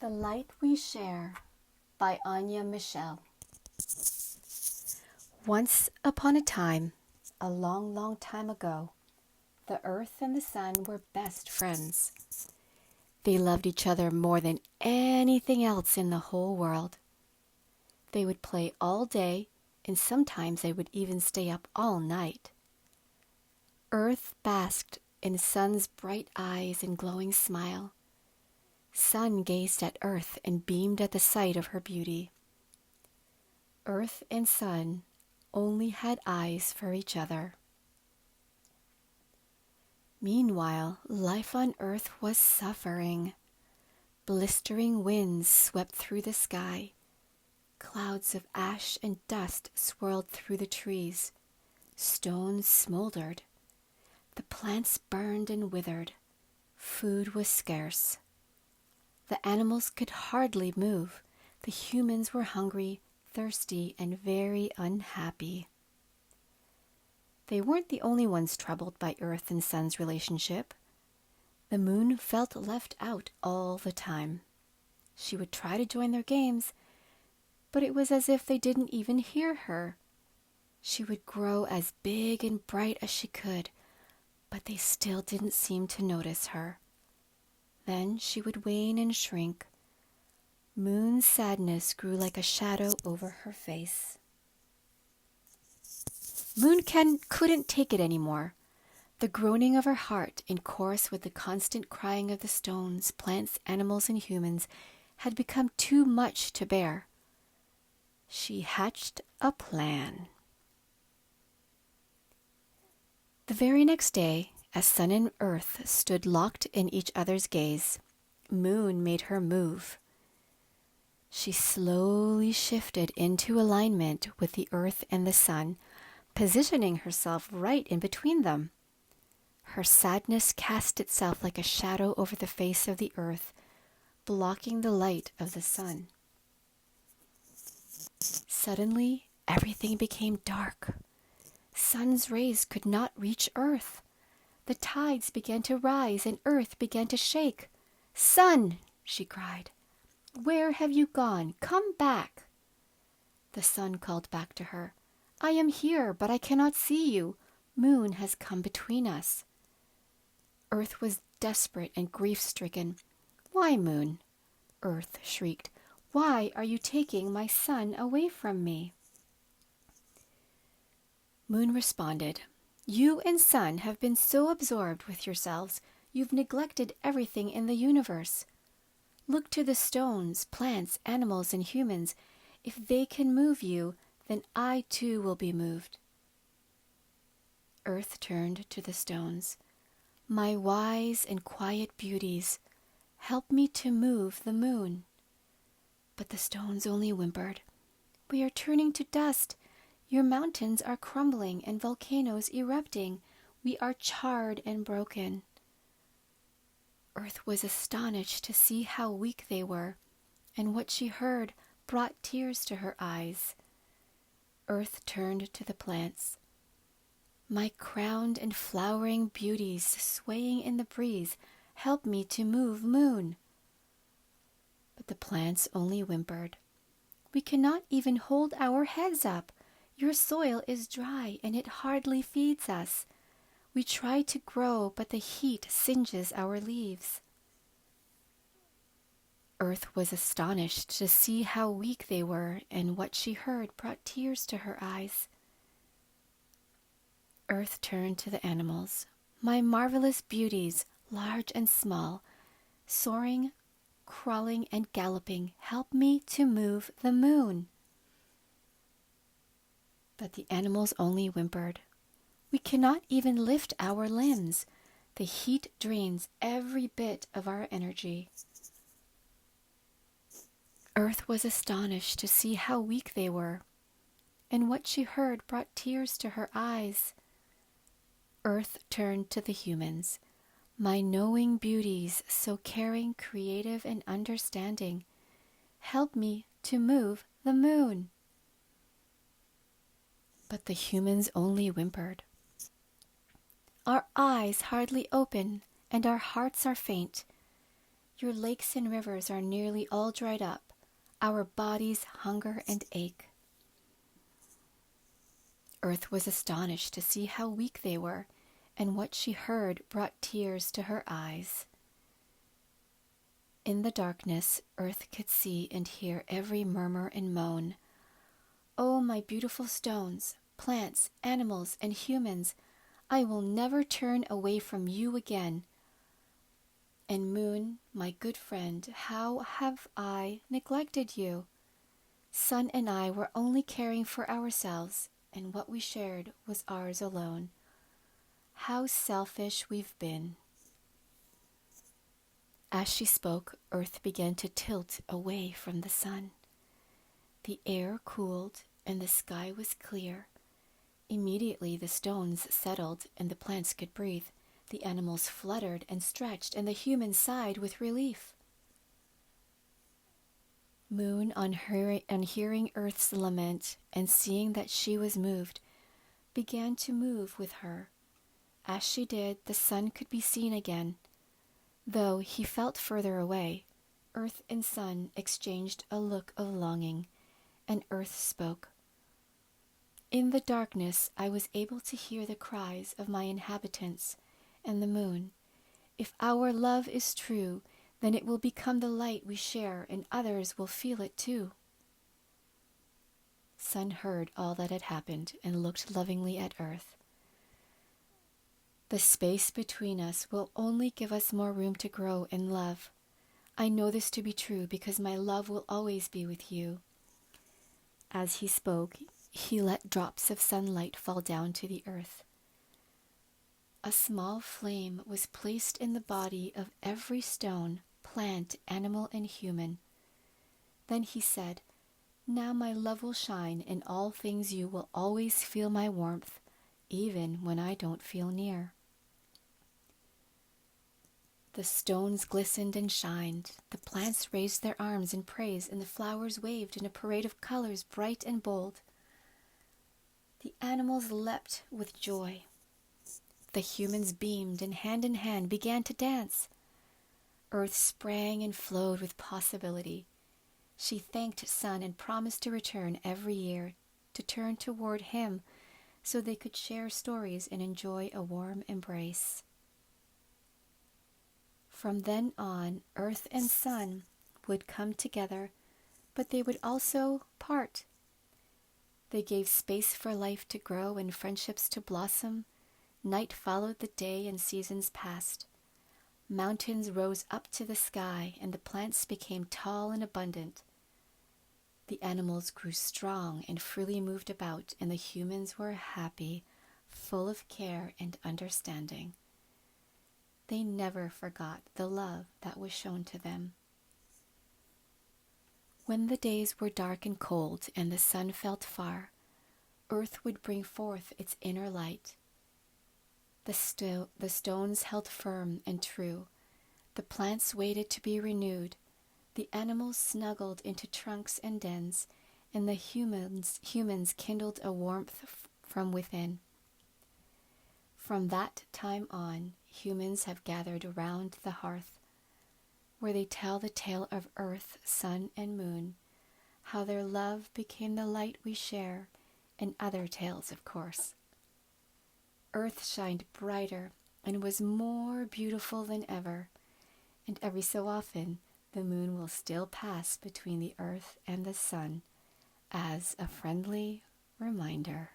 The Light We Share by Anya. Once upon a time, a long, long time ago, the earth and the sun were best friends. They loved each other more than anything else in the whole world. They would play all day, and sometimes they would even stay up all night. Earth basked in the sun's bright eyes and glowing smile. Sun gazed at Earth and beamed at the sight of her beauty. Earth and Sun only had eyes for each other. Meanwhile, life on Earth was suffering. Blistering winds swept through the sky. Clouds of ash and dust swirled through the trees. Stones smoldered. The plants burned and withered. Food was scarce. The animals could hardly move. The humans were hungry, thirsty, and very unhappy. They weren't the only ones troubled by Earth and Sun's relationship. The moon felt left out all the time. She would try to join their games, but it was as if they didn't even hear her. She would grow as big and bright as she could, but they still didn't seem to notice her. Then she would wane and shrink. Moon's sadness grew like a shadow over her face. Moon couldn't take it anymore. The groaning of her heart, in chorus with the constant crying of the stones, plants, animals, and humans, had become too much to bear. She hatched a plan. The very next day, as Sun and Earth stood locked in each other's gaze, Moon made her move. She slowly shifted into alignment with the Earth and the Sun, positioning herself right in between them. Her sadness cast itself like a shadow over the face of the Earth, blocking the light of the Sun. Suddenly, everything became dark. Sun's rays could not reach Earth. The tides began to rise and Earth began to shake. "Sun!" she cried. "Where have you gone? Come back!" The Sun called back to her. "I am here, but I cannot see you. Moon has come between us." Earth was desperate and grief-stricken. "Why, Moon?" Earth shrieked. "Why are you taking my Sun away from me?" Moon responded, "You and Sun have been so absorbed with yourselves, you've neglected everything in the universe. Look to the stones, plants, animals, and humans. If they can move you, then I too will be moved." Earth turned to the stones. "My wise and quiet beauties, help me to move the moon." But the stones only whimpered. "We are turning to dust. Your mountains are crumbling and volcanoes erupting. We are charred and broken." Earth was astonished to see how weak they were, and what she heard brought tears to her eyes. Earth turned to the plants. "My crowned and flowering beauties swaying in the breeze, help me to move Moon." But the plants only whimpered. "We cannot even hold our heads up. Your soil is dry and it hardly feeds us. We try to grow, but the heat singes our leaves." Earth was astonished to see how weak they were, and what she heard brought tears to her eyes. Earth turned to the animals. "My marvelous beauties, large and small, soaring, crawling, and galloping, help me to move the moon." But the animals only whimpered. "We cannot even lift our limbs. The heat drains every bit of our energy." Earth was astonished to see how weak they were, and what she heard brought tears to her eyes. Earth turned to the humans. "My knowing beauties, so caring, creative, and understanding, help me to move the moon." But the humans only whimpered. "Our eyes hardly open, and our hearts are faint. Your lakes and rivers are nearly all dried up. Our bodies hunger and ache. Earth was astonished to see how weak they were, and what she heard brought tears to her eyes. In the darkness, Earth could see and hear every murmur and moan. "Oh, my beautiful stones, plants, animals, and humans, I will never turn away from you again. And Moon, my good friend, how have I neglected you? Sun and I were only caring for ourselves, and what we shared was ours alone. How selfish we've been." As she spoke, Earth began to tilt away from the sun. The air cooled and the sky was clear. Immediately the stones settled and the plants could breathe. The animals fluttered and stretched, and the humans sighed with relief. Moon, on hearing Earth's lament and seeing that she was moved, began to move with her. As she did, the sun could be seen again. Though he felt further away, Earth and Sun exchanged a look of longing, and Earth spoke. "In the darkness I was able to hear the cries of my inhabitants and the moon. If our love is true, then it will become the light we share, and others will feel it too." Sun heard all that had happened and looked lovingly at Earth. "The space between us will only give us more room to grow in love. I know this to be true because my love will always be with you." As he spoke, he let drops of sunlight fall down to the earth. A small flame was placed in the body of every stone, plant, animal, and human. Then he said, "Now my love will shine, in all things you will always feel my warmth, even when I don't feel near." The stones glistened and shined, the plants raised their arms in praise, and the flowers waved in a parade of colors bright and bold. The animals leapt with joy. The humans beamed and hand in hand began to dance. Earth sprang and flowed with possibility. She thanked Sun and promised to return every year, to turn toward him so they could share stories and enjoy a warm embrace. From then on, Earth and Sun would come together, but they would also part. They gave space for life to grow and friendships to blossom. Night followed the day and seasons passed. Mountains rose up to the sky, and the plants became tall and abundant. The animals grew strong and freely moved about, and the humans were happy, full of care and understanding. They never forgot the love that was shown to them. When the days were dark and cold and the sun felt far, Earth would bring forth its inner light. The stones held firm and true. The plants waited to be renewed. The animals snuggled into trunks and dens, and the humans kindled a warmth from within. From that time on, humans have gathered around the hearth, where they tell the tale of Earth, Sun, and Moon, how their love became the light we share, and other tales, of course. Earth shined brighter and was more beautiful than ever, and every so often the moon will still pass between the earth and the sun as a friendly reminder.